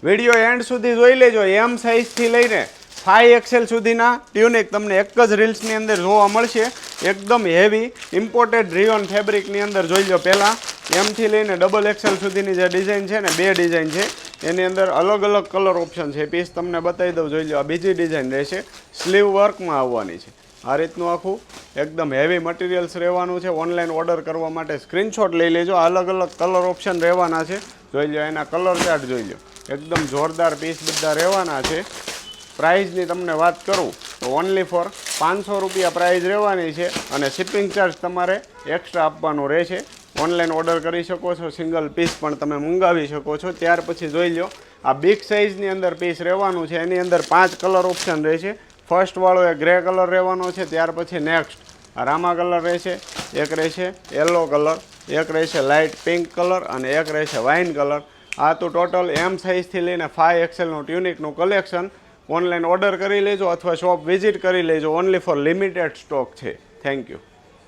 Video and સુધી જોઈ લેજો. એમ સાઇઝથી લઈને 5XL સુધીના ટ્યુનિક તમને એક જ રીલ્સની અંદર જોવા મળશે. એકદમ હેવી ઇમ્પોર્ટેડ રિયોન ફેબ્રિકની અંદર જોઈ લો. પહેલાં એમથી લઈને XXL સુધીની જે ડિઝાઇન છે ને, 2 ડિઝાઇન છે, એની અંદર અલગ અલગ કલર ઓપ્શન છે. પીસ તમને બતાવી દઉં, જોઈ લો. આ બીજી ડિઝાઇન રહેશે, સ્લીવ વર્કમાં આવવાની છે. આ રીતનું આખું એકદમ હેવી મટીરિયલ્સ રહેવાનું છે. ઓનલાઈન ઓર્ડર કરવા માટે સ્ક્રીનશોટ લઈ લેજો. અલગ અલગ કલર ઓપ્શન રહેવાના છે. જોઈ લો, એના કલર ચાર્ટ જોઈ લો. એકદમ જોરદાર પીસ બધા રહેવાના છે. પ્રાઇઝની તમને વાત કરું તો ઓનલી ફોર 500 રૂપિયા પ્રાઇઝ રહેવાની છે અને શિપિંગ ચાર્જ તમારે એક્સ્ટ્રા આપવાનો રહેશે. ઓનલાઈન ઓર્ડર કરી શકો છો, સિંગલ પીસ પણ તમે મંગાવી શકો છો. ત્યાર પછી જોઈ લો, આ બિગ સાઇઝની અંદર પીસ રહેવાનું છે. એની અંદર 5 કલર ઓપ્શન રહેશે. ફર્સ્ટવાળો એ ગ્રે કલર રહેવાનો છે. ત્યાર પછી નેક્સ્ટ આ રામા કલર રહેશે, એક રહેશે યલો કલર, એક રહેશે લાઇટ પિંક કલર અને એક રહેશે વાઇન કલર. આ તો ટોટલ એમ સાઇઝથી લઈને 5XLનું ટ્યુનિકનું કલેક્શન. ઓનલાઈન ઓર્ડર કરી લેજો અથવા શોપ વિઝિટ કરી લેજો. ઓનલી ફોર લિમિટેડ સ્ટોક છે. Thank you.